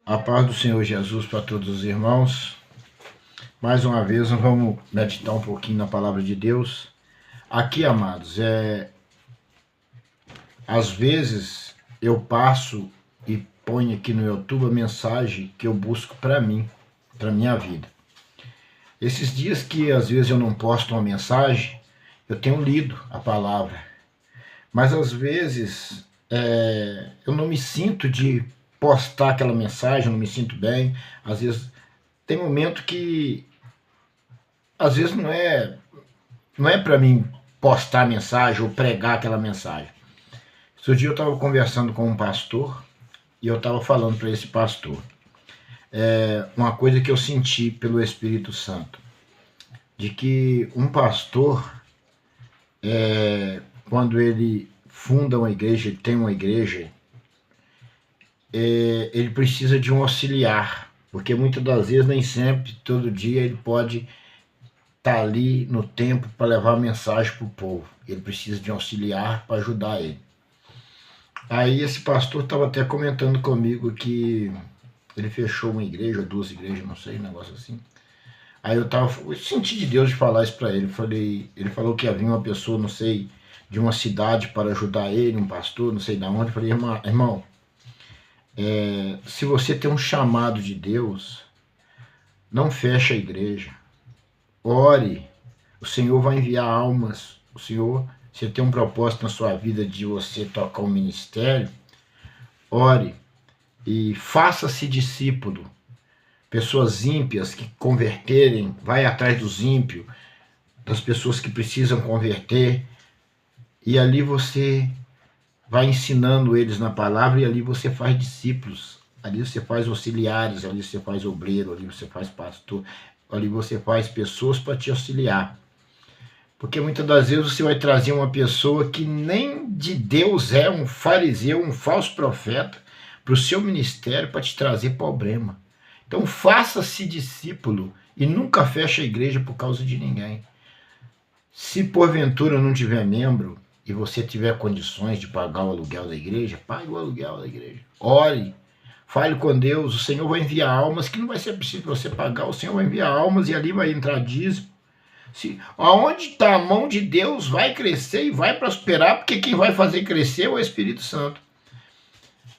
A paz do Senhor Jesus para todos os irmãos. Mais uma vez, nós vamos meditar um pouquinho na palavra de Deus. Aqui, amados, às vezes eu passo e ponho aqui no YouTube a mensagem que eu busco para mim, para minha vida. Esses dias que às vezes eu não posto uma mensagem, eu tenho lido a palavra. Mas às vezes eu não me sinto de postar aquela mensagem, eu não me sinto bem. Às vezes tem momento que às vezes não é para mim postar a mensagem ou pregar aquela mensagem. Esse dia eu estava conversando com um pastor e eu estava falando para esse pastor uma coisa que eu senti pelo Espírito Santo, de que um pastor, quando ele funda uma igreja, ele tem uma igreja, ele precisa de um auxiliar, porque muitas das vezes, nem sempre, todo dia, ele pode estar ali no tempo para levar a mensagem para o povo. Ele precisa de um auxiliar para ajudar ele. Aí esse pastor estava até comentando comigo que ele fechou uma igreja, 2 igrejas, não sei, um negócio assim. Aí eu senti de Deus de falar isso para ele. Ele falou que havia uma pessoa, não sei, de uma cidade para ajudar ele, um pastor, não sei de onde. Eu falei, irmão, se você tem um chamado de Deus, não feche a igreja. Ore. O Senhor vai enviar almas. O Senhor, se tem um propósito na sua vida de você tocar um ministério, ore e faça-se discípulo. Pessoas ímpias que converterem, vai atrás dos ímpios, das pessoas que precisam converter, e ali você vai ensinando eles na palavra, e ali você faz discípulos, ali você faz auxiliares, ali você faz obreiro, ali você faz pastor, ali você faz pessoas para te auxiliar. Porque muitas das vezes você vai trazer uma pessoa que nem de Deus é, um fariseu, um falso profeta, para o seu ministério para te trazer problema. Então faça-se discípulo e nunca feche a igreja por causa de ninguém. Se porventura não tiver membro e você tiver condições de pagar o aluguel da igreja, pague o aluguel da igreja. Ore, fale com Deus, o Senhor vai enviar almas, que não vai ser preciso você pagar, o Senhor vai enviar almas e ali vai entrar dízimo. Aonde está a mão de Deus vai crescer e vai prosperar, porque quem vai fazer crescer é o Espírito Santo.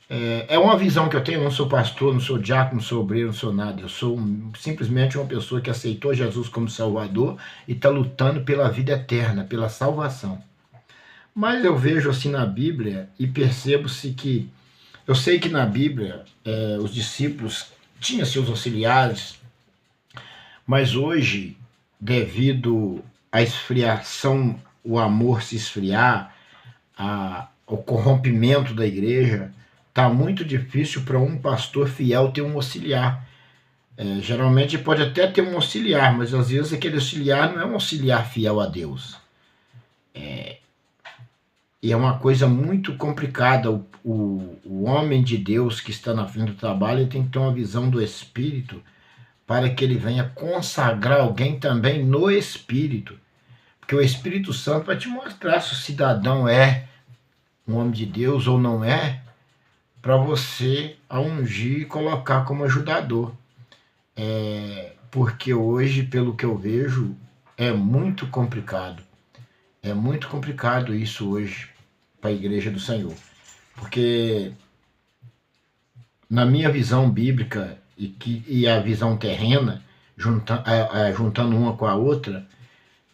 É uma visão que eu tenho, eu não sou pastor, não sou diácono, não sou obreiro, não sou nada. Eu sou simplesmente uma pessoa que aceitou Jesus como Salvador e está lutando pela vida eterna, pela salvação. Mas eu vejo assim na Bíblia e percebo-se que, eu sei que na Bíblia os discípulos tinham seus auxiliares, mas hoje, devido à esfriação, o amor se esfriar, o corrompimento da igreja, está muito difícil para um pastor fiel ter um auxiliar. Geralmente pode até ter um auxiliar, mas às vezes aquele auxiliar não é um auxiliar fiel a Deus. E é uma coisa muito complicada. O homem de Deus que está na frente do trabalho, ele tem que ter uma visão do Espírito para que ele venha consagrar alguém também no Espírito. Porque o Espírito Santo vai te mostrar se o cidadão é um homem de Deus ou não é, para você a ungir e colocar como ajudador. Porque hoje, pelo que eu vejo, é muito complicado. É muito complicado isso hoje para a igreja do Senhor. Porque na minha visão bíblica e a visão terrena, juntando uma com a outra,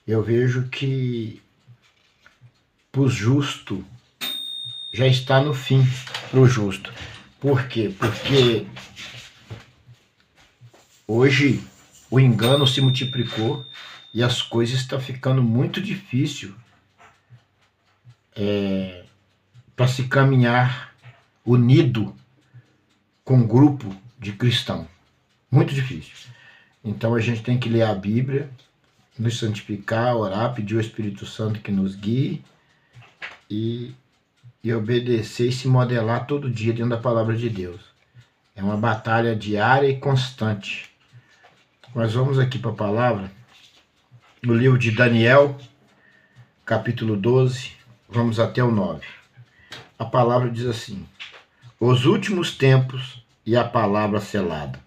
eu vejo que para o justo já está no fim para o justo. Por quê? Porque hoje o engano se multiplicou e as coisas estão ficando muito difícil para se caminhar unido com um grupo de cristãos. Muito difícil. Então a gente tem que ler a Bíblia, nos santificar, orar, pedir ao Espírito Santo que nos guie e obedecer e se modelar todo dia dentro da palavra de Deus. É uma batalha diária e constante. Nós vamos aqui para a palavra, no livro de Daniel, capítulo 12, vamos até o 9. A palavra diz assim: os últimos tempos e a palavra selada.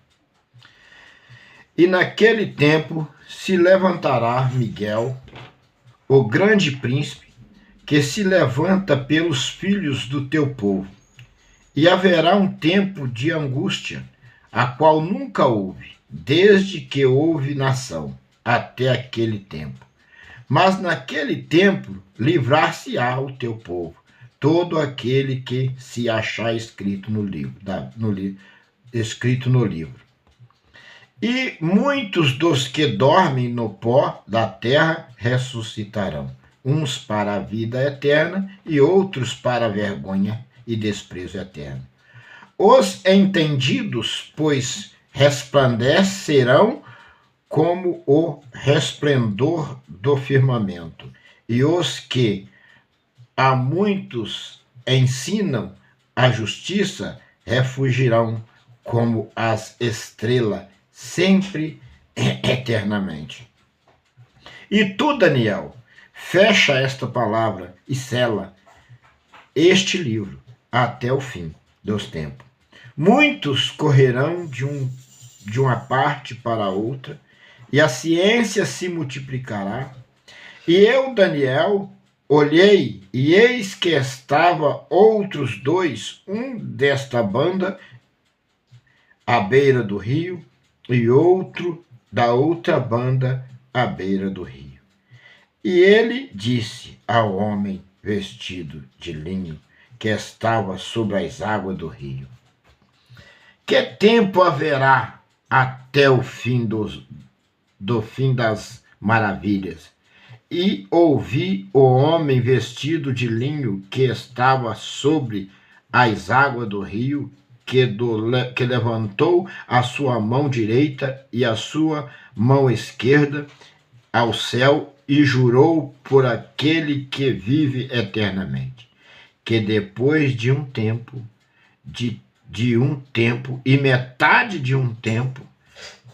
E naquele tempo se levantará Miguel, o grande príncipe, que se levanta pelos filhos do teu povo. E haverá um tempo de angústia, a qual nunca houve, desde que houve nação, até aquele tempo. Mas naquele tempo livrar-se-á o teu povo, todo aquele que se achar escrito no livro. Escrito no livro. E muitos dos que dormem no pó da terra ressuscitarão, uns para a vida eterna e outros para a vergonha e desprezo eterno. Os entendidos, pois, resplandecerão como o resplendor do firmamento, e os que a muitos ensinam a justiça refugirão como as estrelas, sempre eternamente. E tu, Daniel, fecha esta palavra e sela este livro até o fim dos tempos. Muitos correrão de uma parte para outra, e a ciência se multiplicará. E eu, Daniel, olhei, e eis que estava outros dois, um desta banda, à beira do rio, e outro da outra banda, à beira do rio. E ele disse ao homem vestido de linho, que estava sobre as águas do rio: que tempo haverá até o fim do fim das maravilhas? E ouvi o homem vestido de linho que estava sobre as águas do rio, que levantou a sua mão direita e a sua mão esquerda ao céu e jurou por aquele que vive eternamente, que depois de um tempo, de um tempo e metade de um tempo,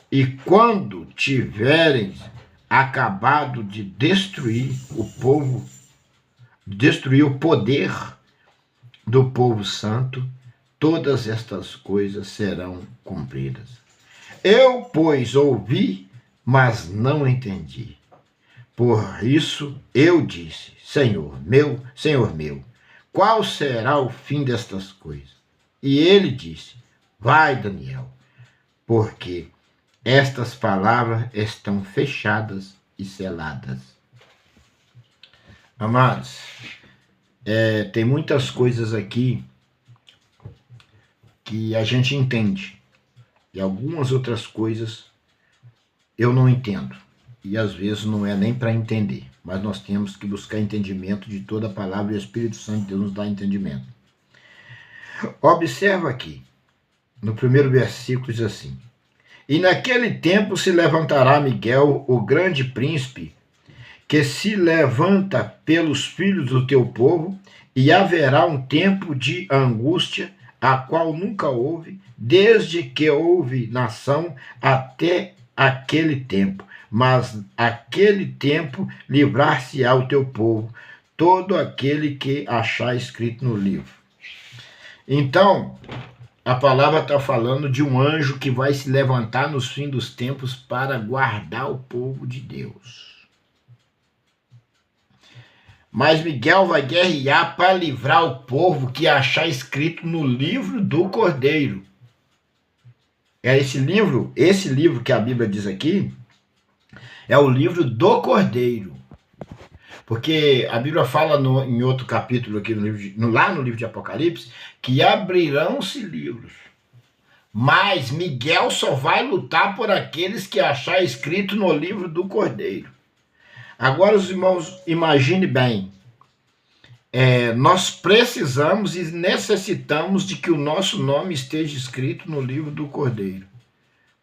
e quando tiverem acabado de destruir o poder do povo santo, todas estas coisas serão cumpridas. Eu, pois, ouvi, mas não entendi. Por isso eu disse: Senhor meu, qual será o fim destas coisas? E ele disse: vai, Daniel, porque estas palavras estão fechadas e seladas. Amados, tem muitas coisas aqui que a gente entende, e algumas outras coisas eu não entendo, e às vezes não é nem para entender, mas nós temos que buscar entendimento de toda a palavra, e o Espírito Santo de Deus nos dá entendimento. Observa aqui, no primeiro versículo diz assim: e naquele tempo se levantará Miguel, o grande príncipe, que se levanta pelos filhos do teu povo, e haverá um tempo de angústia, a qual nunca houve, desde que houve nação até aquele tempo. Mas aquele tempo livrar-se-á o teu povo, todo aquele que achar escrito no livro. Então, a palavra está falando de um anjo que vai se levantar nos fins dos tempos para guardar o povo de Deus. Mas Miguel vai guerrear para livrar o povo que achar escrito no livro do Cordeiro. É esse livro que a Bíblia diz aqui, é o livro do Cordeiro. Porque a Bíblia fala em outro capítulo aqui lá no livro de Apocalipse, que abrirão-se livros. Mas Miguel só vai lutar por aqueles que achar escrito no livro do Cordeiro. Agora, os irmãos, imagine bem, nós precisamos e necessitamos de que o nosso nome esteja escrito no livro do Cordeiro,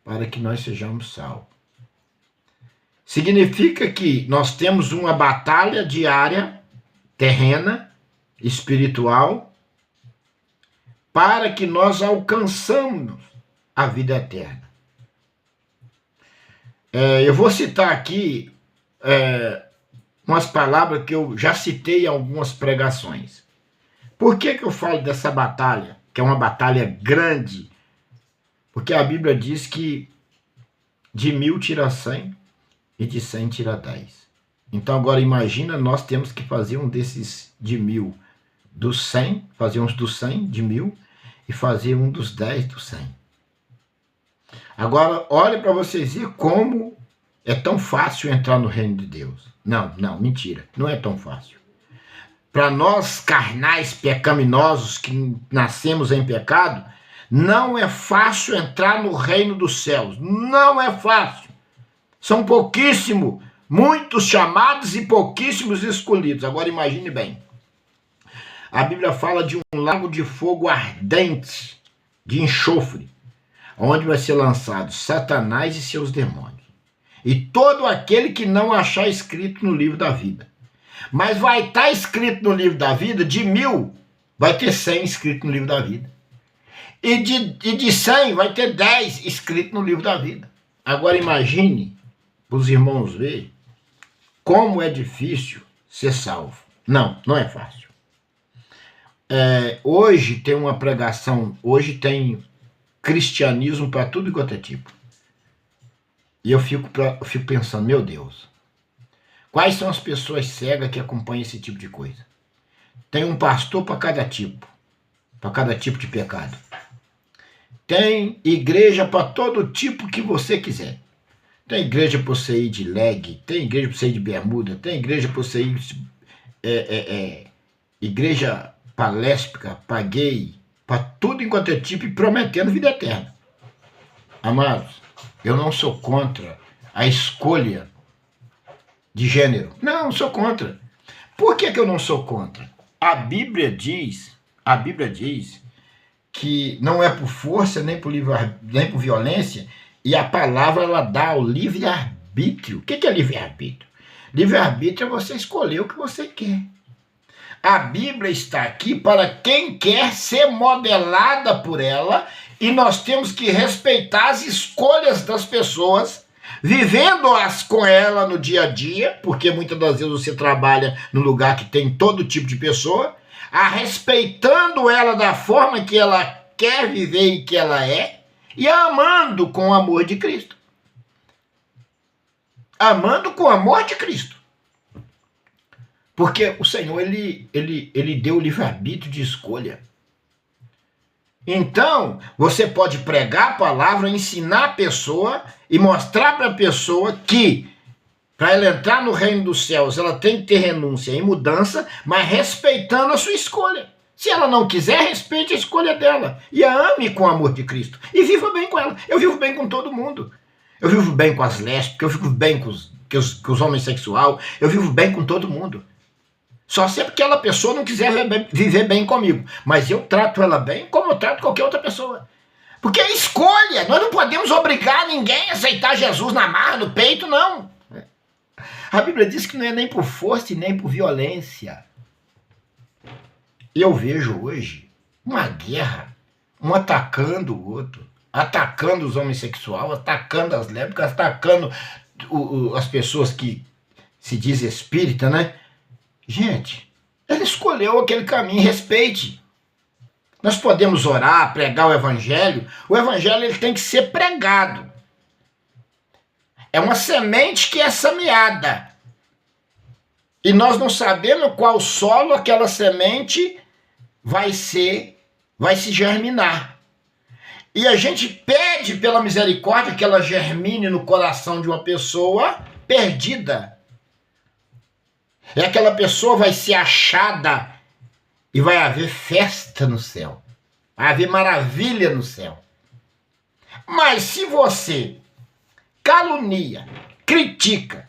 para que nós sejamos salvos. Significa que nós temos uma batalha diária, terrena, espiritual, para que nós alcançamos a vida eterna. Eu vou citar aqui umas palavras que eu já citei em algumas pregações. Por que eu falo dessa batalha, que é uma batalha grande, Porque a Bíblia diz que de 1000 tira 100 e de 100 tira 10. Então agora imagina, nós temos que fazer um desses de 1000 dos 100, fazer uns dos 100 de 1000 e fazer um dos 10 dos 100. Agora olha para vocês verem como é tão fácil entrar no reino de Deus. Não, mentira, não é tão fácil. Para nós carnais pecaminosos que nascemos em pecado, não é fácil entrar no reino dos céus. Não é fácil. São pouquíssimos, muitos chamados e pouquíssimos escolhidos. Agora imagine bem. A Bíblia fala de um lago de fogo ardente, de enxofre, onde vai ser lançado Satanás e seus demônios. E todo aquele que não achar escrito no livro da vida. Mas vai estar escrito no livro da vida, de 1000, vai ter 100 escrito no livro da vida. E de 100 vai ter 10 escrito no livro da vida. Agora imagine, para os irmãos verem, como é difícil ser salvo. Não é fácil. Hoje tem uma pregação, hoje tem cristianismo para tudo quanto é tipo. E eu fico pensando, meu Deus, quais são as pessoas cegas que acompanham esse tipo de coisa? Tem um pastor para cada tipo de pecado. Tem igreja para todo tipo que você quiser. Tem igreja para você ir de leg, tem igreja para você ir de bermuda, tem igreja para você ir igreja para lésbica, para gay, para tudo enquanto é tipo e prometendo vida eterna. Amados, eu não sou contra a escolha de gênero. Não sou contra. Por que eu não sou contra? A Bíblia diz que não é por força, nem por violência, e a palavra ela dá o livre-arbítrio. O que é livre-arbítrio? Livre-arbítrio é você escolher o que você quer. A Bíblia está aqui para quem quer ser modelada por ela, e nós temos que respeitar as escolhas das pessoas, vivendo-as com ela no dia a dia, porque muitas das vezes você trabalha no lugar que tem todo tipo de pessoa, respeitando ela da forma que ela quer viver e que ela é, e a amando com o amor de Cristo. Amando com o amor de Cristo. Porque o Senhor, ele deu o livre-arbítrio de escolha. Então, você pode pregar a palavra, ensinar a pessoa e mostrar para a pessoa que, para ela entrar no reino dos céus, ela tem que ter renúncia e mudança, mas respeitando a sua escolha. Se ela não quiser, respeite a escolha dela. E a ame com o amor de Cristo. E viva bem com ela. Eu vivo bem com todo mundo. Eu vivo bem com as lésbicas, eu vivo bem com os homossexuais, eu vivo bem com todo mundo. Só se aquela pessoa não quiser viver bem comigo. Mas eu trato ela bem como eu trato qualquer outra pessoa. Porque é escolha. Nós não podemos obrigar ninguém a aceitar Jesus na marra, no peito, não. A Bíblia diz que não é nem por força e nem por violência. Eu vejo hoje uma guerra, um atacando o outro, atacando os homossexuais, atacando as lésbicas, atacando as pessoas que se diz espírita, né? Gente, ele escolheu aquele caminho, respeite. Nós podemos orar, pregar o evangelho ele tem que ser pregado. É uma semente que é semeada. E nós não sabemos qual solo aquela semente vai se germinar. E a gente pede pela misericórdia que ela germine no coração de uma pessoa perdida. E aquela pessoa vai ser achada e vai haver festa no céu. Vai haver maravilha no céu. Mas se você calunia, critica,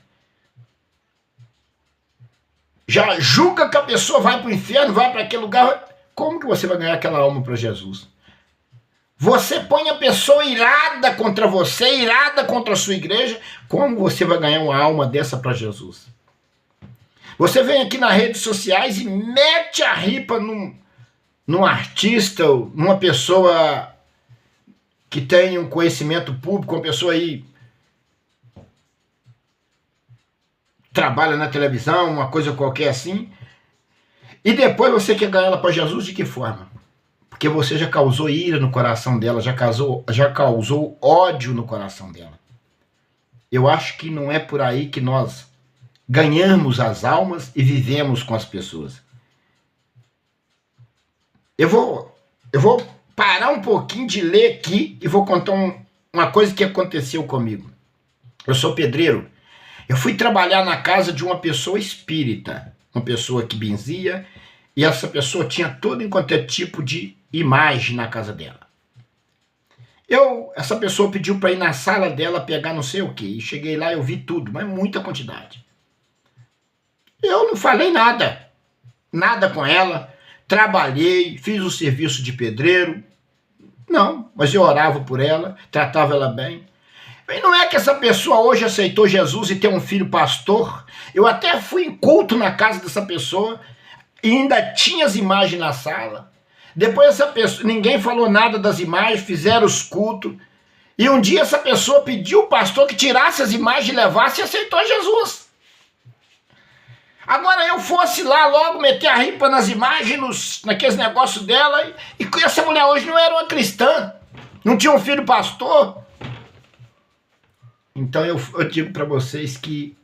já julga que a pessoa vai para o inferno, vai para aquele lugar, como que você vai ganhar aquela alma para Jesus? Você põe a pessoa irada contra você, irada contra a sua igreja, como você vai ganhar uma alma dessa para Jesus? Você vem aqui nas redes sociais e mete a ripa num artista, numa pessoa que tem um conhecimento público, uma pessoa aí trabalha na televisão, uma coisa qualquer assim, e depois você quer ganhar ela para Jesus de que forma? porque você já causou ira no coração dela, já causou ódio no coração dela. Eu acho que não é por aí que nós ganhamos as almas e vivemos com as pessoas. Eu vou parar um pouquinho de ler aqui e vou contar uma coisa que aconteceu comigo. Eu sou pedreiro. Eu fui trabalhar na casa de uma pessoa espírita, uma pessoa que benzia, e essa pessoa tinha todo enquanto é tipo de imagem na casa dela. Essa pessoa pediu para ir na sala dela pegar não sei o que, e cheguei lá e eu vi tudo, mas muita quantidade. Eu não falei nada com ela, trabalhei, fiz o serviço de pedreiro, não, mas eu orava por ela, tratava ela bem. E não é que essa pessoa hoje aceitou Jesus e tem um filho pastor? Eu até fui em culto na casa dessa pessoa e ainda tinha as imagens na sala. Depois essa pessoa, ninguém falou nada das imagens, fizeram os cultos. E um dia essa pessoa pediu ao pastor que tirasse as imagens e levasse e aceitou Jesus. Agora eu fosse lá logo meter a ripa nas imagens, naqueles negócios dela, e essa mulher hoje não era uma cristã, não tinha um filho pastor. Então eu digo para vocês que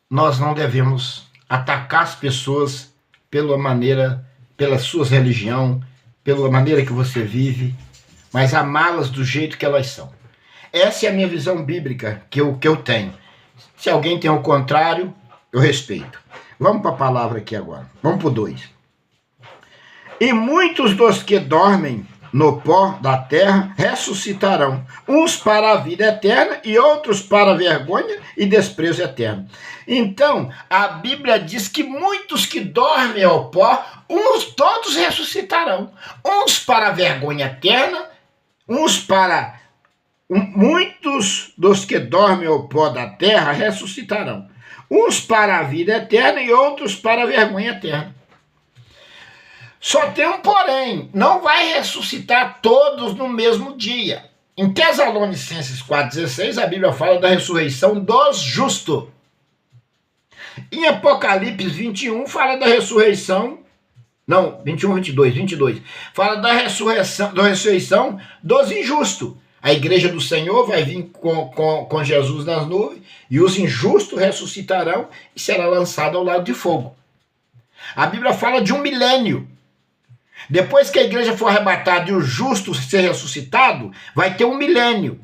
nós não devemos atacar as pessoas pela sua religião, pela maneira que você vive, mas amá-las do jeito que elas são. Essa é a minha visão bíblica que eu tenho. Se alguém tem o contrário, eu respeito. Vamos para a palavra aqui agora. Vamos para o 2. E muitos dos que dormem no pó da terra ressuscitarão, uns para a vida eterna e outros para a vergonha e desprezo eterno. Então, a Bíblia diz que muitos que dormem ao pó, todos ressuscitarão, uns para a vergonha eterna, muitos dos que dormem ao pó da terra ressuscitarão, uns para a vida eterna e outros para a vergonha eterna. Só tem um porém, não vai ressuscitar todos no mesmo dia. Em Tessalonicenses 4,16, a Bíblia fala da ressurreição dos justos. Em Apocalipse 21, fala da ressurreição, não, 21, 22, fala da ressurreição dos injustos. A igreja do Senhor vai vir com Jesus nas nuvens, e os injustos ressuscitarão e será lançado ao lago de fogo. A Bíblia fala de um milênio. Depois que a igreja for arrebatada e o justo ser ressuscitado, vai ter um milênio,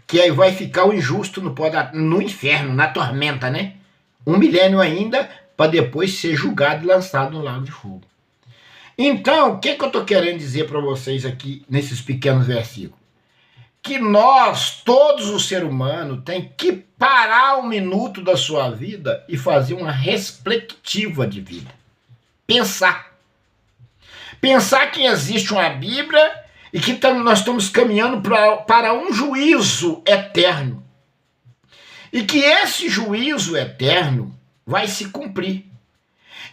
que aí vai ficar o injusto no inferno, na tormenta, né? Um milênio ainda, para depois ser julgado e lançado no lago de fogo. Então, o que eu estou querendo dizer para vocês aqui, nesses pequenos versículos? Que nós, todos os seres humanos, tem que parar um minuto da sua vida e fazer uma perspectiva de vida. Pensar que existe uma Bíblia e que nós estamos caminhando para um juízo eterno. E que esse juízo eterno vai se cumprir.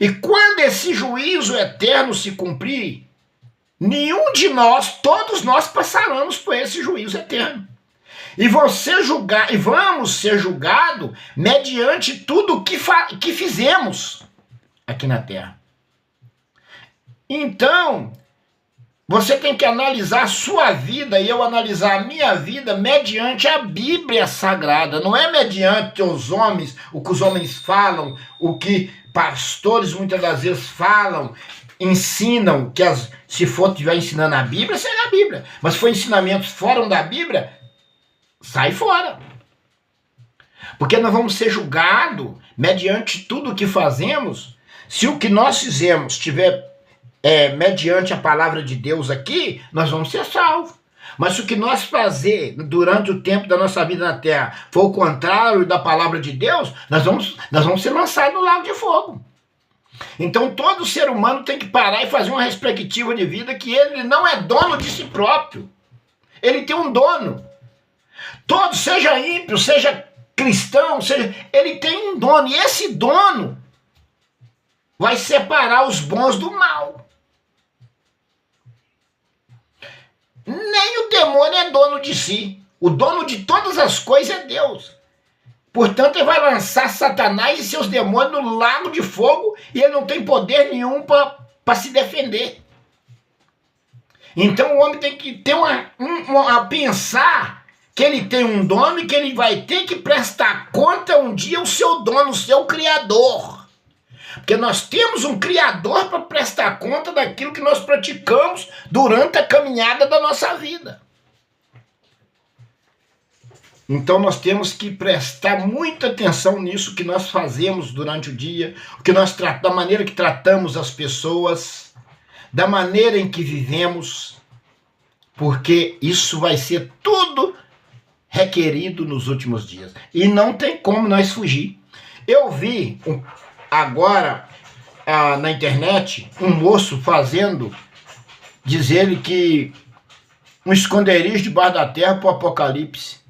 E quando esse juízo eterno se cumprir, nenhum de nós, todos nós passaremos por esse juízo eterno. E vamos ser julgados mediante tudo que fizemos aqui na terra. Então, você tem que analisar a sua vida e eu analisar a minha vida mediante a Bíblia Sagrada. Não é mediante os homens, o que os homens falam, o que pastores muitas das vezes falam, ensinam, que se estiver ensinando a Bíblia, segue a Bíblia. Mas se for ensinamentos fora da Bíblia, sai fora. Porque nós vamos ser julgados mediante tudo o que fazemos. Se o que nós fizemos estiver mediante a palavra de Deus aqui, nós vamos ser salvos. Mas se o que nós fazer durante o tempo da nossa vida na terra for o contrário da palavra de Deus, nós vamos ser lançados no lago de fogo. Então todo ser humano tem que parar e fazer uma perspectiva de vida que ele não é dono de si próprio. Ele tem um dono. Todo, seja ímpio, seja cristão, ele tem um dono. E esse dono vai separar os bons do mal. Nem o demônio é dono de si. O dono de todas as coisas é Deus. Portanto, ele vai lançar Satanás e seus demônios no lago de fogo e ele não tem poder nenhum para se defender. Então o homem tem que ter pensar que ele tem um dono e que ele vai ter que prestar conta um dia ao seu dono, o seu criador. Porque nós temos um criador para prestar conta daquilo que nós praticamos durante a caminhada da nossa vida. Então nós temos que prestar muita atenção nisso que nós fazemos durante o dia, da maneira que tratamos as pessoas, da maneira em que vivemos, porque isso vai ser tudo requerido nos últimos dias. E não tem como nós fugir. Eu vi agora na internet um moço diz ele que um esconderijo debaixo da terra para o Apocalipse.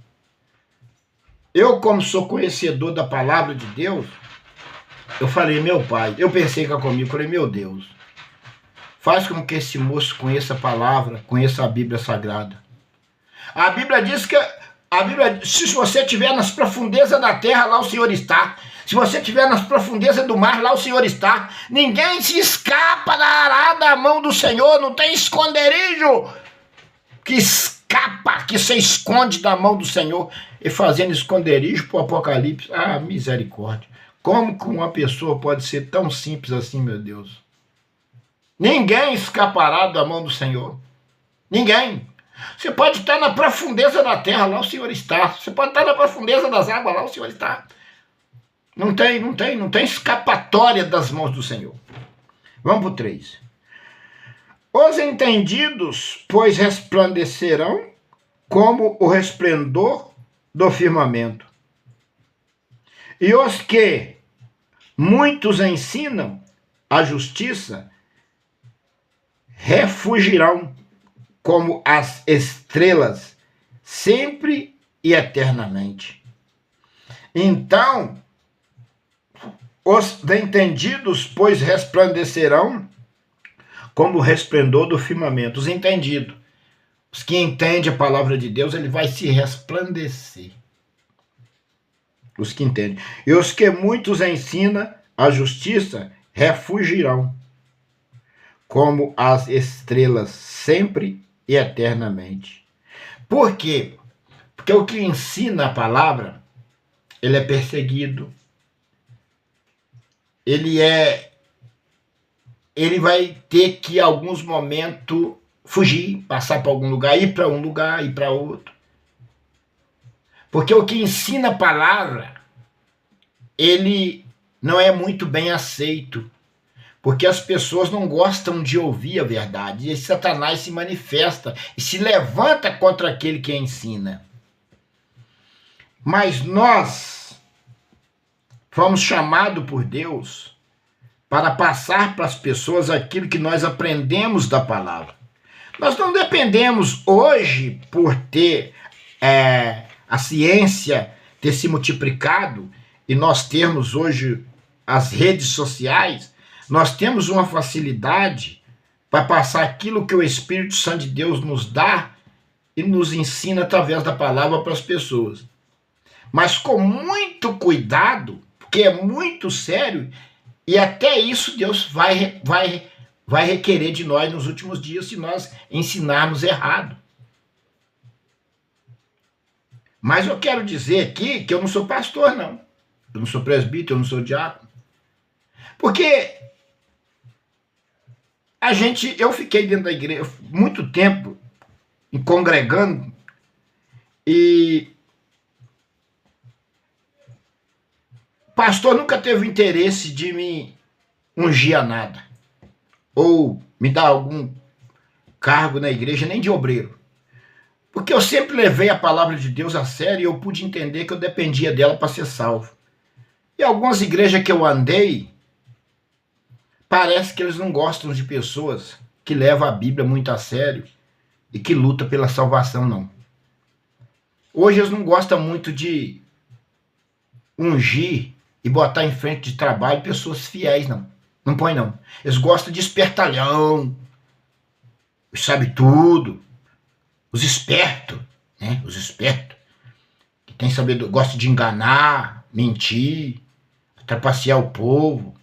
Eu, como sou conhecedor da palavra de Deus, eu falei, meu pai, eu pensei que era comigo, falei, meu Deus, faz com que esse moço conheça a palavra, conheça a Bíblia Sagrada. A Bíblia diz que, se você estiver nas profundezas da terra, lá o Senhor está. Se você estiver nas profundezas do mar, lá o Senhor está. Ninguém se escapa da mão do Senhor, não tem esconderijo que escapa, que se esconde da mão do Senhor, e fazendo esconderijo para o Apocalipse. Ah, misericórdia. Como que uma pessoa pode ser tão simples assim, meu Deus? Ninguém escapará da mão do Senhor. Ninguém. Você pode estar na profundeza da terra, lá o Senhor está. Você pode estar na profundeza das águas, lá o Senhor está. Não tem escapatória das mãos do Senhor. Vamos para o 3. Os entendidos, pois, resplandecerão como o resplendor do firmamento. E os que muitos ensinam a justiça refugirão como as estrelas, sempre e eternamente. Então, os entendidos, pois, resplandecerão como o resplendor do firmamento. Os entendidos, os que entendem a palavra de Deus, ele vai se resplandecer. Os que entendem. E os que muitos ensinam a justiça refugirão como as estrelas, sempre e eternamente. Por quê? Porque o que ensina a palavra, ele é perseguido, ele vai ter que, em alguns momentos, fugir, passar para algum lugar, ir para um lugar, ir para outro. Porque o que ensina a palavra, ele não é muito bem aceito. Porque as pessoas não gostam de ouvir a verdade. E Satanás se manifesta e se levanta contra aquele que ensina. Mas nós fomos chamados por Deus para passar para as pessoas aquilo que nós aprendemos da palavra. Nós não dependemos hoje por ter a ciência ter se multiplicado e nós termos hoje as redes sociais. Nós temos uma facilidade para passar aquilo que o Espírito Santo de Deus nos dá e nos ensina através da palavra para as pessoas. Mas com muito cuidado, porque é muito sério, e até isso Deus vai requerer de nós nos últimos dias se nós ensinarmos errado. Mas eu quero dizer aqui que eu não sou pastor, não. Eu não sou presbítero, eu não sou diácono. Porque eu fiquei dentro da igreja muito tempo, congregando, e pastor nunca teve interesse de me ungir a nada, ou me dar algum cargo na igreja, nem de obreiro. Porque eu sempre levei a palavra de Deus a sério e eu pude entender que eu dependia dela para ser salvo. E algumas igrejas que eu andei, parece que eles não gostam de pessoas que levam a Bíblia muito a sério e que lutam pela salvação, não. Hoje eles não gostam muito de ungir e botar em frente de trabalho pessoas fiéis, não. Não põe, não. Eles gostam de espertalhão, sabe tudo, os espertos, né? Os espertos, que tem sabedoria, gostam de enganar, mentir, trapacear o povo,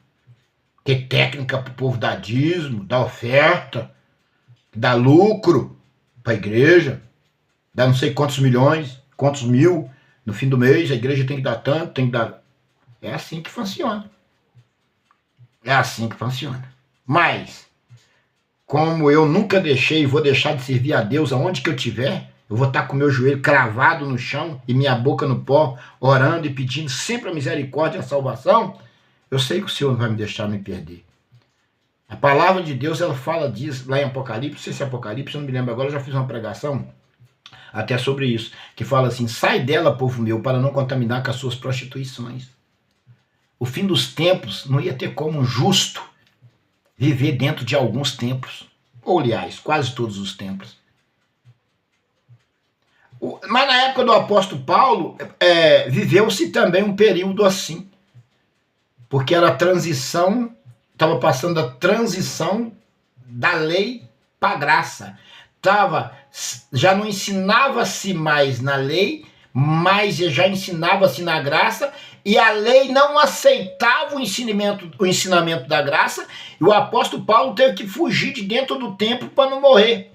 ter técnica para o povo dar dízimo, dar oferta, dá lucro para a igreja, dá não sei quantos milhões, quantos mil, no fim do mês a igreja tem que dar tanto, tem que dar... É assim que funciona. É assim que funciona. Mas, como eu nunca deixei e vou deixar de servir a Deus aonde que eu estiver, eu vou estar com meu joelho cravado no chão e minha boca no pó, orando e pedindo sempre a misericórdia e a salvação, eu sei que o Senhor não vai me deixar me perder. A palavra de Deus, ela fala disso lá em Apocalipse, não sei se é Apocalipse, eu não me lembro agora, eu já fiz uma pregação até sobre isso, que fala assim, sai dela, povo meu, para não contaminar com as suas prostituições. O fim dos tempos não ia ter como um justo viver dentro de alguns templos, ou aliás, quase todos os templos. Mas na época do apóstolo Paulo, viveu-se também um período assim, porque era a transição, estava passando a transição da lei para a graça. Já não ensinava-se mais na lei, mas já ensinava-se na graça, e a lei não aceitava o ensinamento da graça, e o apóstolo Paulo teve que fugir de dentro do templo para não morrer.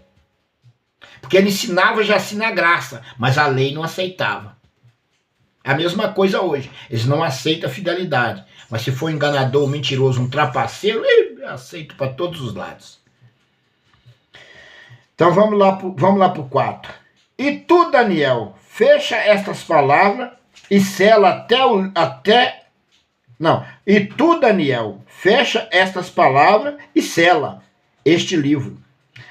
Porque ele ensinava já assim na graça, mas a lei não aceitava. É a mesma coisa hoje. Eles não aceitam a fidelidade. Mas se for enganador, mentiroso, um trapaceiro, aceito para todos os lados. Então vamos lá pro 4. E tu, Daniel, fecha estas palavras e sela E tu, Daniel, fecha estas palavras e sela este livro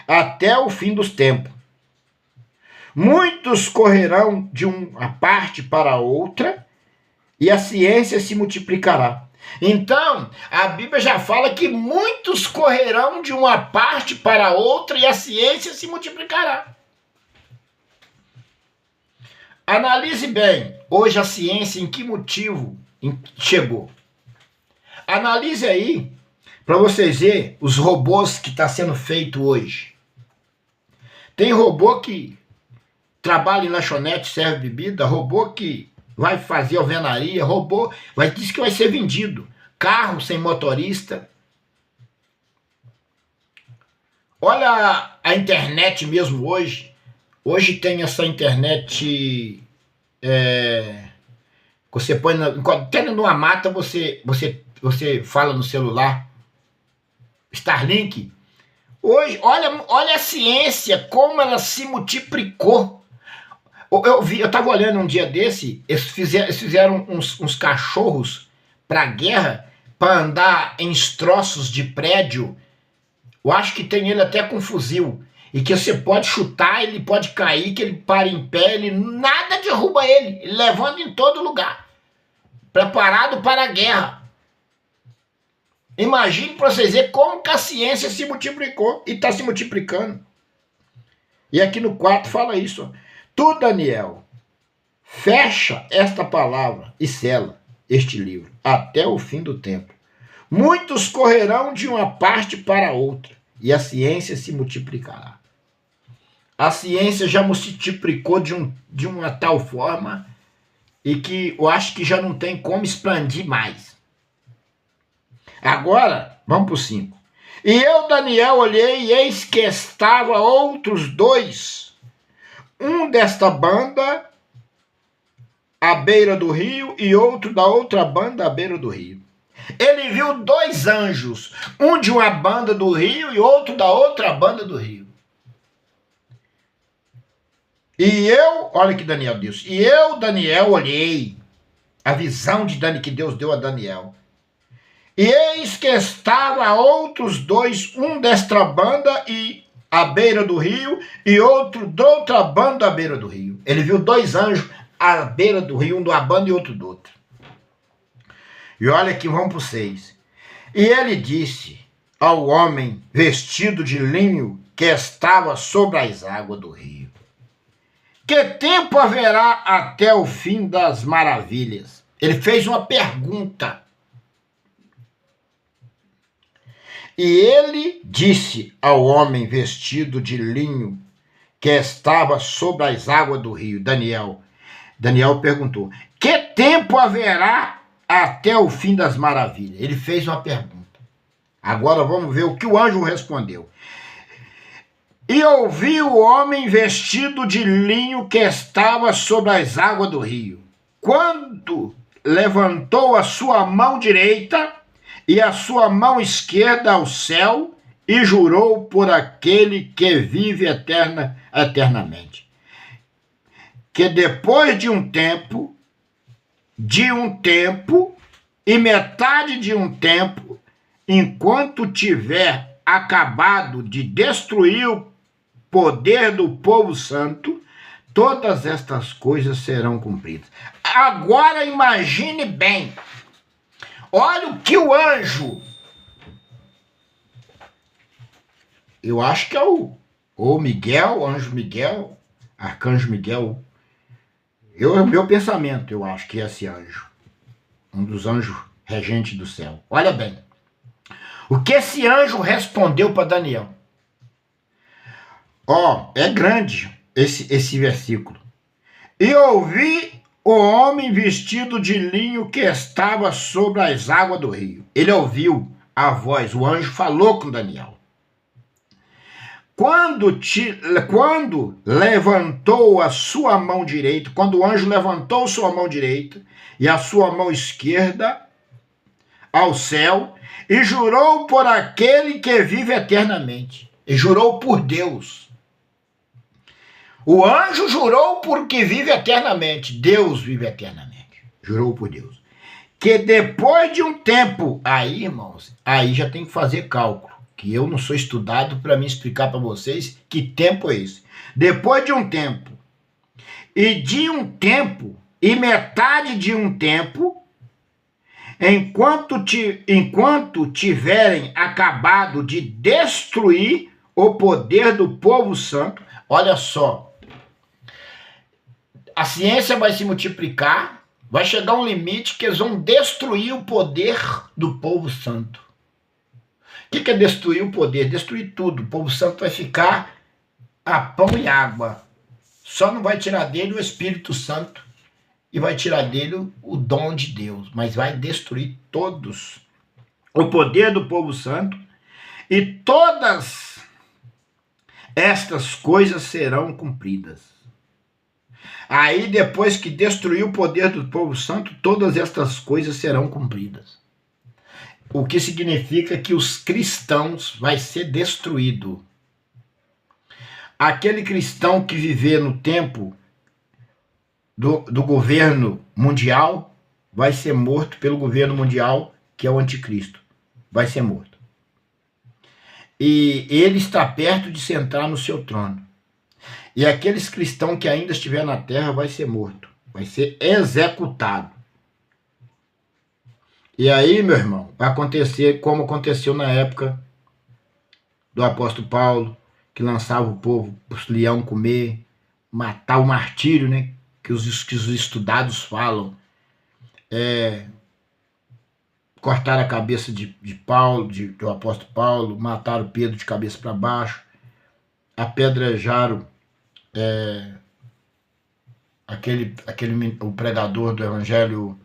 até o fim dos tempos. Muitos correrão de uma parte para outra e a ciência se multiplicará. Então, a Bíblia já fala que muitos correrão de uma parte para outra e a ciência se multiplicará. Analise bem, hoje a ciência em que motivo chegou. Analise aí, para vocês verem os robôs que estão sendo feito hoje. Tem robô que trabalha em lanchonete, serve bebida, robô que vai fazer alvenaria, robô diz que vai ser vendido. Carro sem motorista. Olha a internet mesmo hoje. Hoje tem essa internet... você põe... Até numa mata você fala no celular. Starlink. Hoje, olha a ciência, como ela se multiplicou. Eu estava olhando um dia desse, eles fizeram uns cachorros para guerra, para andar em troços de prédio. Eu acho que tem ele até com fuzil. E que você pode chutar, ele pode cair, que ele para em pé, nada derruba ele levando em todo lugar. Preparado para a guerra. Imagine para vocês verem como que a ciência se multiplicou e está se multiplicando. E aqui no 4 fala isso, ó. Tu, Daniel, fecha esta palavra e sela este livro até o fim do tempo. Muitos correrão de uma parte para outra e a ciência se multiplicará. A ciência já multiplicou de uma tal forma e que eu acho que já não tem como expandir mais. Agora, vamos para o 5. E eu, Daniel, olhei e eis que estava outros dois, um desta banda à beira do rio e outro da outra banda à beira do rio. Ele viu dois anjos, um de uma banda do rio e outro da outra banda do rio. E eu, olha que Daniel disse, e eu, Daniel, olhei a visão que Deus deu a Daniel. E eis que estava outros dois, um desta banda e à beira do rio, e outro de outra banda à beira do rio. Ele viu dois anjos à beira do rio, um de uma banda e outro do outro. E olha aqui, vamos para o 6. E ele disse ao homem vestido de linho que estava sobre as águas do rio: que tempo haverá até o fim das maravilhas? Ele fez uma pergunta. E ele disse ao homem vestido de linho que estava sobre as águas do rio, Daniel. Daniel perguntou: que tempo haverá até o fim das maravilhas? Ele fez uma pergunta. Agora vamos ver o que o anjo respondeu. E ouvi o homem vestido de linho que estava sobre as águas do rio. Quando levantou a sua mão direita e a sua mão esquerda ao céu, e jurou por aquele que vive eternamente, que depois de um tempo e metade de um tempo, enquanto tiver acabado de destruir o poder do povo santo, todas estas coisas serão cumpridas. Agora imagine bem, olha o que o anjo, eu acho que é o Miguel, anjo Miguel, arcanjo Miguel, meu pensamento, eu acho que é esse anjo, um dos anjos regentes do céu. Olha bem, o que esse anjo respondeu para Daniel. É grande esse versículo. E ouvi o homem vestido de linho que estava sobre as águas do rio. Ele ouviu a voz, o anjo falou com Daniel. Quando levantou a sua mão direita, quando o anjo levantou sua mão direita e a sua mão esquerda ao céu, e jurou por aquele que vive eternamente. E jurou por Deus. O anjo jurou por que vive eternamente. Deus vive eternamente. Jurou por Deus. Que depois de um tempo, aí, irmãos, aí já tem que fazer cálculo, que eu não sou estudado para me explicar para vocês que tempo é esse. Depois de um tempo, e metade de um tempo, enquanto tiverem acabado de destruir o poder do povo santo, olha só, a ciência vai se multiplicar, vai chegar um limite que eles vão destruir o poder do povo santo. O que é destruir o poder? Destruir tudo. O povo santo vai ficar a pão e água. Só não vai tirar dele o Espírito Santo e vai tirar dele o dom de Deus, mas vai destruir todos o poder do povo santo, e todas estas coisas serão cumpridas. Aí, depois que destruir o poder do povo santo, todas estas coisas serão cumpridas. O que significa que os cristãos vai ser destruído. Aquele cristão que viver no tempo do governo mundial vai ser morto pelo governo mundial, que é o anticristo. Vai ser morto. E ele está perto de sentar no seu trono. E aqueles cristãos que ainda estiver na terra vai ser morto. Vai ser executado. E aí, meu irmão, vai acontecer como aconteceu na época do apóstolo Paulo, que lançava o povo para os leões comer, matar o martírio, né? Que os estudados falam. Cortaram a cabeça de Paulo, do apóstolo Paulo, mataram Pedro de cabeça para baixo, apedrejaram o pregador do evangelho,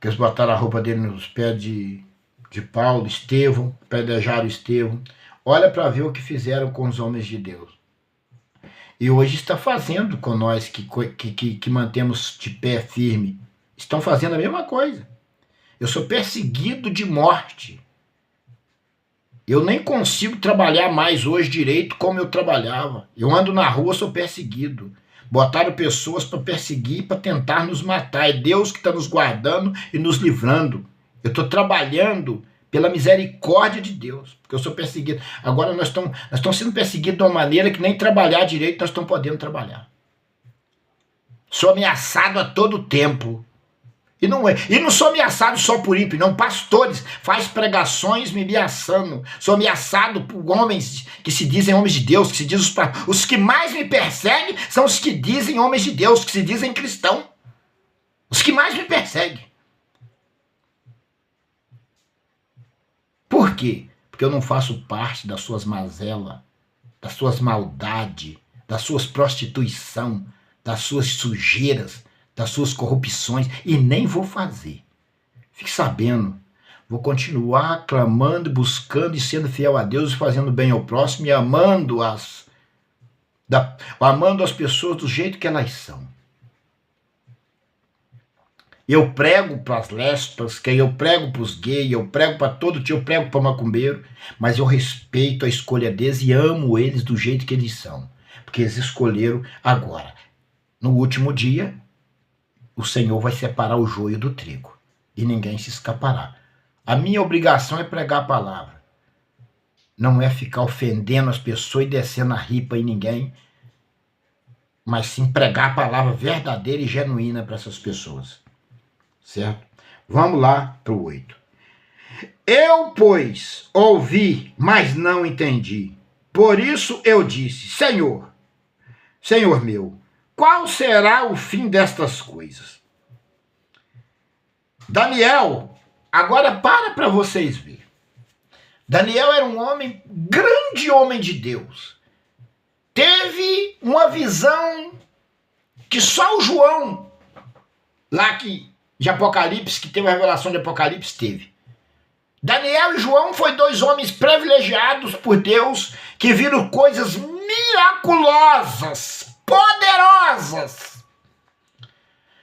que eles botaram a roupa dele nos pés de Paulo, Estevão, apedrejaram Estevão. Olha para ver o que fizeram com os homens de Deus. E hoje está fazendo com nós que mantemos de pé firme. Estão fazendo a mesma coisa. Eu sou perseguido de morte. Eu nem consigo trabalhar mais hoje direito como eu trabalhava. Eu ando na rua, sou perseguido. Botaram pessoas para perseguir, para tentar nos matar. É Deus que está nos guardando e nos livrando. Eu estou trabalhando pela misericórdia de Deus, porque eu sou perseguido. Agora nós estamos sendo perseguidos de uma maneira que nem trabalhar direito nós estamos podendo trabalhar. Sou ameaçado a todo tempo. E não sou ameaçado só por ímpio, não. Pastores faz pregações me ameaçando. Sou ameaçado por homens que se dizem homens de Deus, que se dizem os que mais me perseguem são os que dizem homens de Deus, que se dizem cristão. Os que mais me perseguem. Por quê? Porque eu não faço parte das suas mazelas, das suas maldades, das suas prostituição, das suas sujeiras, das suas corrupções, e nem vou fazer. Fique sabendo, Vou continuar clamando, buscando e sendo fiel a Deus, fazendo bem ao próximo e amando as pessoas do jeito que elas são. Eu prego para as lésbicas, eu prego para os gays, eu prego para todo tipo, eu prego para macumbeiro, mas eu respeito a escolha deles e amo eles do jeito que eles são, porque eles escolheram agora. No último dia, o Senhor vai separar o joio do trigo e ninguém se escapará. A minha obrigação é pregar a palavra, não é ficar ofendendo as pessoas e descendo a ripa em ninguém, mas sim pregar a palavra verdadeira e genuína para essas pessoas. Certo? Vamos lá para o 8. Eu, pois, ouvi, mas não entendi. Por isso eu disse, Senhor meu, qual será o fim destas coisas? Daniel, agora para vocês verem. Daniel era um homem, grande homem de Deus. Teve uma visão que só o João, lá de Apocalipse, que teve a revelação de Apocalipse, teve. Daniel e João foram dois homens privilegiados por Deus, que viram coisas miraculosas, poderosas.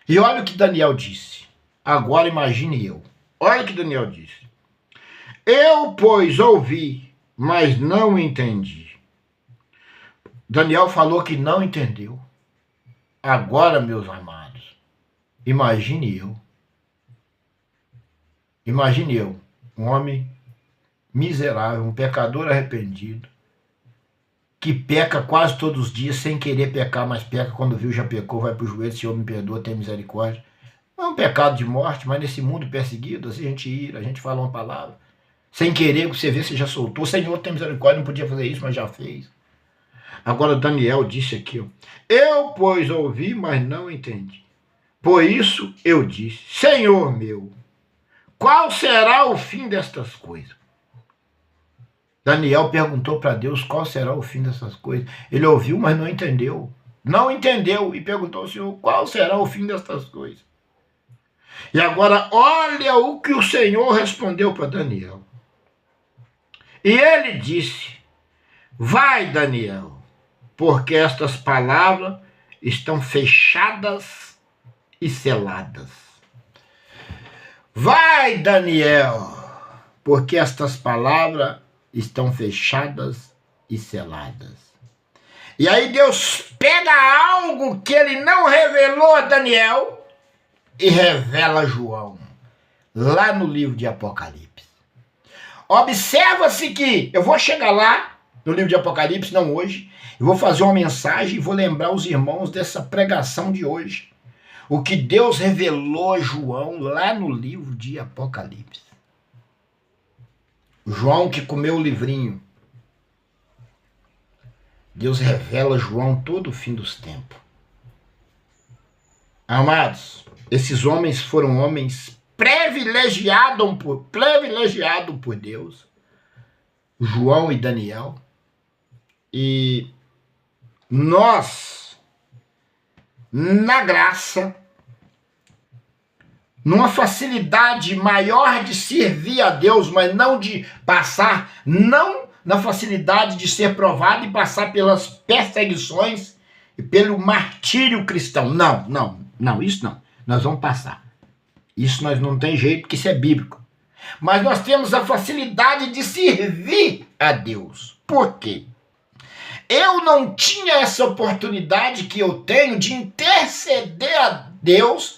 E olha o que Daniel disse. Agora imagine eu. Olha o que Daniel disse. Eu, pois, ouvi, mas não entendi. Daniel falou que não entendeu. Agora, meus amados, imagine eu, um homem miserável, um pecador arrependido, que peca quase todos os dias sem querer pecar, mas peca quando viu, já pecou, vai para o joelho, Senhor me perdoa, tem misericórdia. Não é um pecado de morte, mas nesse mundo perseguido, assim a gente ira, a gente fala uma palavra, sem querer, você vê, você já soltou, Senhor tem misericórdia, não podia fazer isso, mas já fez. Agora Daniel disse aqui, ó, eu, pois, ouvi, mas não entendi. Por isso eu disse, Senhor meu, qual será o fim destas coisas? Daniel perguntou para Deus qual será o fim dessas coisas. Ele ouviu, mas não entendeu. Não entendeu e perguntou ao Senhor, qual será o fim destas coisas? E agora, olha o que o Senhor respondeu para Daniel. E ele disse, vai, Daniel, porque estas palavras estão fechadas e seladas. Vai, Daniel, porque estas palavras estão fechadas e seladas. E aí Deus pega algo que ele não revelou a Daniel e revela a João, lá no livro de Apocalipse. Observa-se que, eu vou chegar lá, no livro de Apocalipse, não hoje, eu vou fazer uma mensagem e vou lembrar os irmãos dessa pregação de hoje. O que Deus revelou a João lá no livro de Apocalipse. João que comeu o livrinho. Deus revela a João todo o fim dos tempos. Amados, esses homens foram homens privilegiados por Deus. João e Daniel. E nós, na graça, numa facilidade maior de servir a Deus, mas não de passar, não na facilidade de ser provado e passar pelas perseguições e pelo martírio cristão. Não, isso não. Nós vamos passar. Isso nós não tem jeito, porque isso é bíblico. Mas nós temos a facilidade de servir a Deus. Por quê? Eu não tinha essa oportunidade que eu tenho de interceder a Deus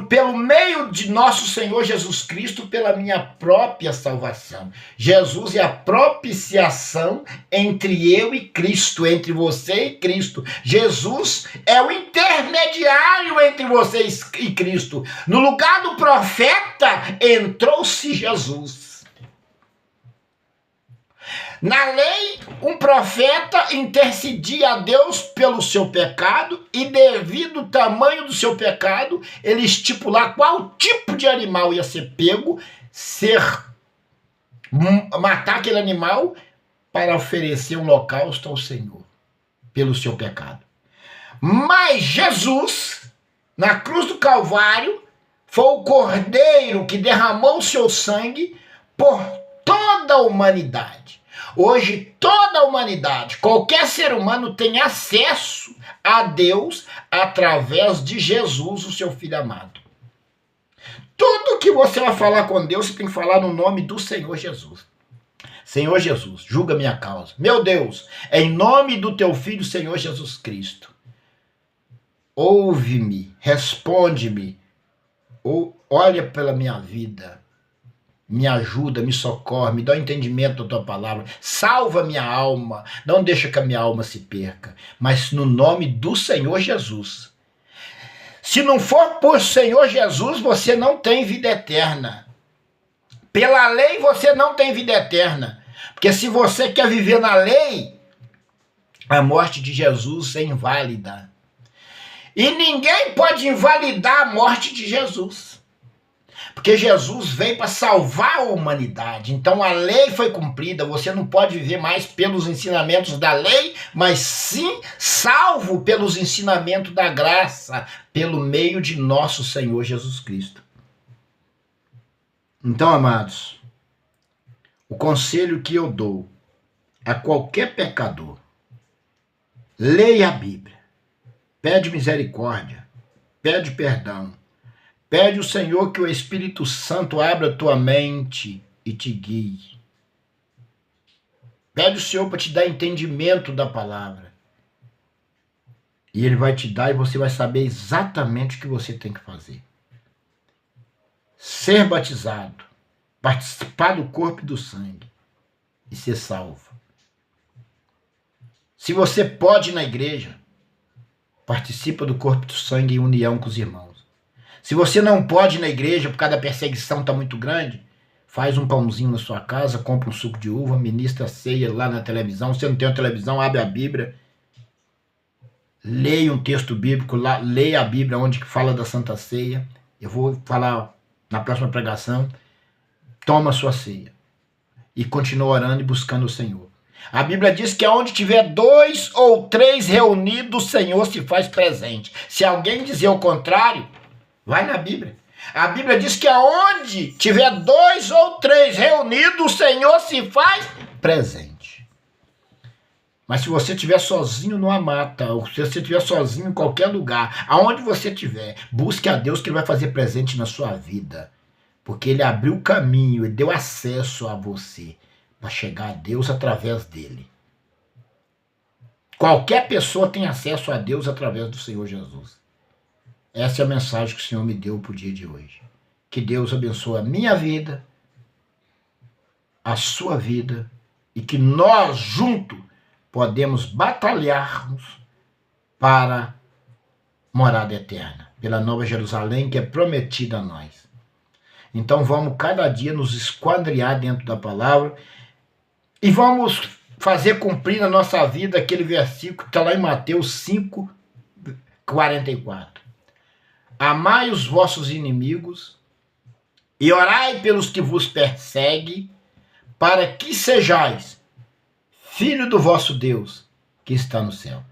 pelo meio de nosso Senhor Jesus Cristo, pela minha própria salvação. Jesus é a propiciação entre eu e Cristo, entre você e Cristo. Jesus é o intermediário entre vocês e Cristo. No lugar do profeta, entrou-se Jesus. Na lei, um profeta intercedia a Deus pelo seu pecado e, devido ao tamanho do seu pecado, ele estipular qual tipo de animal ia ser pego, matar aquele animal para oferecer um holocausto ao Senhor pelo seu pecado. Mas Jesus, na cruz do Calvário, foi o Cordeiro que derramou o seu sangue por toda a humanidade. Hoje, toda a humanidade, qualquer ser humano tem acesso a Deus através de Jesus, o seu Filho amado. Tudo que você vai falar com Deus, você tem que falar no nome do Senhor Jesus. Senhor Jesus, julga minha causa. Meu Deus, em nome do teu Filho, Senhor Jesus Cristo, ouve-me, responde-me, olha pela minha vida, me ajuda, me socorre, me dá o entendimento da tua palavra, salva minha alma, não deixa que a minha alma se perca, mas no nome do Senhor Jesus. Se não for por Senhor Jesus, você não tem vida eterna. Pela lei você não tem vida eterna, porque se você quer viver na lei, a morte de Jesus é inválida. E ninguém pode invalidar a morte de Jesus. Porque Jesus veio para salvar a humanidade. Então a lei foi cumprida. Você não pode viver mais pelos ensinamentos da lei, mas sim salvo pelos ensinamentos da graça, pelo meio de nosso Senhor Jesus Cristo. Então, amados, o conselho que eu dou a qualquer pecador: leia a Bíblia, pede misericórdia, pede perdão, pede ao Senhor que o Espírito Santo abra a tua mente e te guie. Pede ao Senhor para te dar entendimento da palavra. E Ele vai te dar e você vai saber exatamente o que você tem que fazer. Ser batizado, participar do corpo e do sangue e ser salvo. Se você pode ir na igreja, participa do corpo e do sangue em união com os irmãos. Se você não pode ir na igreja por causa da perseguição está muito grande, faz um pãozinho na sua casa, compra um suco de uva, ministra a ceia lá na televisão. Se você não tem uma televisão, abre a Bíblia, leia um texto bíblico lá, leia a Bíblia onde fala da Santa Ceia. Eu vou falar na próxima pregação. Toma a sua ceia e continua orando e buscando o Senhor. A Bíblia diz que onde tiver 2 ou 3 reunidos, o Senhor se faz presente. Se alguém dizer o contrário, vai na Bíblia. A Bíblia diz que aonde tiver 2 ou 3 reunidos, o Senhor se faz presente. Mas se você estiver sozinho numa mata, ou se você estiver sozinho em qualquer lugar, aonde você estiver, busque a Deus que Ele vai fazer presente na sua vida. Porque Ele abriu o caminho e deu acesso a você para chegar a Deus através dele. Qualquer pessoa tem acesso a Deus através do Senhor Jesus. Essa é a mensagem que o Senhor me deu para o dia de hoje. Que Deus abençoe a minha vida, a sua vida, e que nós juntos podemos batalharmos para morada eterna, pela Nova Jerusalém que é prometida a nós. Então vamos cada dia nos esquadrinhar dentro da palavra e vamos fazer cumprir na nossa vida aquele versículo que está lá em Mateus 5:44. Amai os vossos inimigos e orai pelos que vos perseguem, para que sejais filho do vosso Deus que está no céu.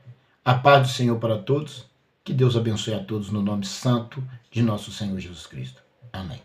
A paz do Senhor para todos. Que Deus abençoe a todos no nome santo de nosso Senhor Jesus Cristo. Amém.